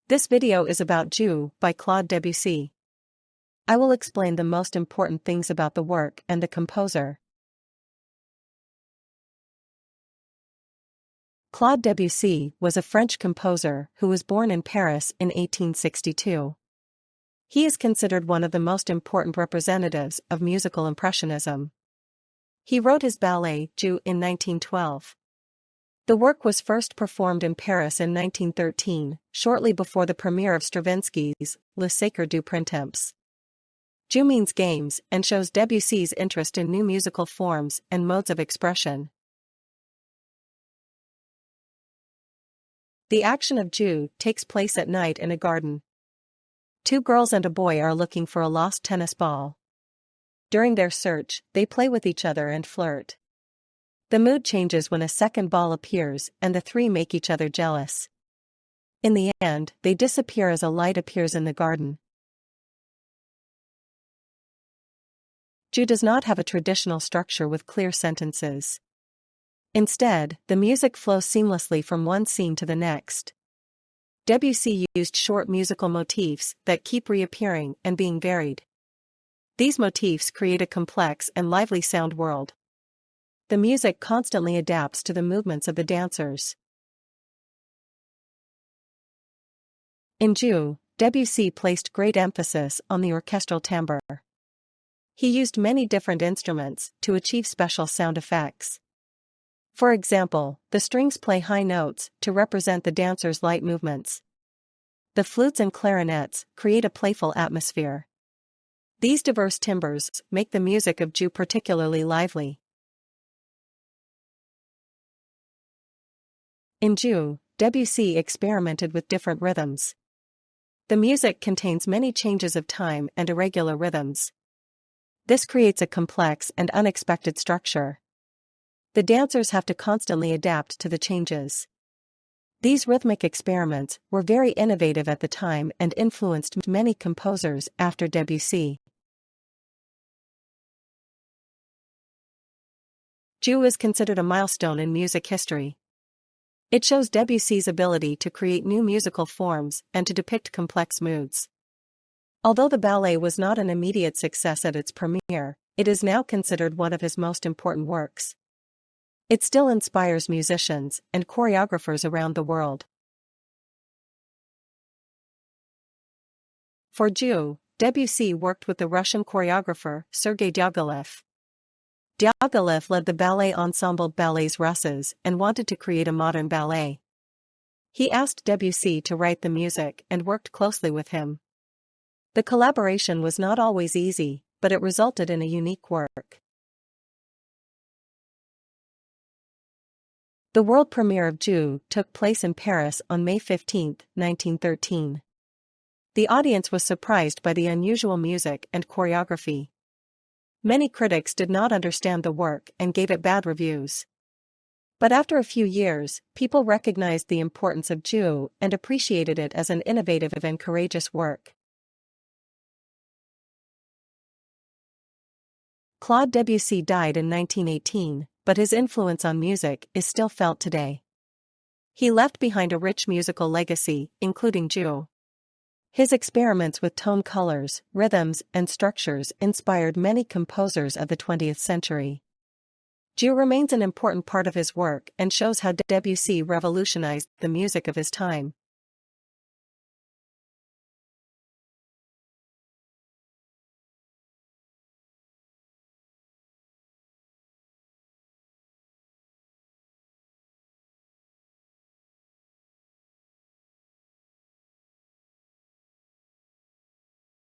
This video is about Jeux by Claude Debussy. I will explain the most important things about the work and the composer. Claude Debussy was a French composer who was born in Paris in 1862. He is considered one of the most important representatives of musical impressionism. He wrote his ballet Jeux in 1912. The work was first performed in Paris in 1913, shortly before the premiere of Stravinsky's Le Sacre du Printemps. Jeux means games and shows Debussy's interest in new musical forms and modes of expression. The action of Jeux takes place at night in a garden. Two girls and a boy are looking for a lost tennis ball. During their search, they play with each other and flirt. The mood changes when a second ball appears and the three make each other jealous. In the end, they disappear as a light appears in the garden. Jeux does not have a traditional structure with clear sentences. Instead, the music flows seamlessly from one scene to the next. Debussy used short musical motifs that keep reappearing and being varied. These motifs create a complex and lively sound world. The music constantly adapts to the movements of the dancers. In Jeux, Debussy placed great emphasis on the orchestral timbre. He used many different instruments to achieve special sound effects. For example, the strings play high notes to represent the dancers' light movements. The flutes and clarinets create a playful atmosphere. These diverse timbres make the music of Jeux particularly lively. In Jeux, Debussy experimented with different rhythms. The music contains many changes of time and irregular rhythms. This creates a complex and unexpected structure. The dancers have to constantly adapt to the changes. These rhythmic experiments were very innovative at the time and influenced many composers after Debussy. Jeux is considered a milestone in music history. It shows Debussy's ability to create new musical forms and to depict complex moods. Although the ballet was not an immediate success at its premiere, it is now considered one of his most important works. It still inspires musicians and choreographers around the world. For Jeux, Debussy worked with the Russian choreographer Sergei Diaghilev. Diaghilev led the ballet ensemble Ballets Russes and wanted to create a modern ballet. He asked Debussy to write the music and worked closely with him. The collaboration was not always easy, but it resulted in a unique work. The world premiere of Jeux took place in Paris on May 15, 1913. The audience was surprised by the unusual music and choreography. Many critics did not understand the work and gave it bad reviews. But after a few years, people recognized the importance of Jeux and appreciated it as an innovative and courageous work. Claude Debussy died in 1918, but his influence on music is still felt today. He left behind a rich musical legacy, including Jeux. His experiments with tone colors, rhythms, and structures inspired many composers of the 20th century. Jeux remains an important part of his work and shows how Debussy revolutionized the music of his time.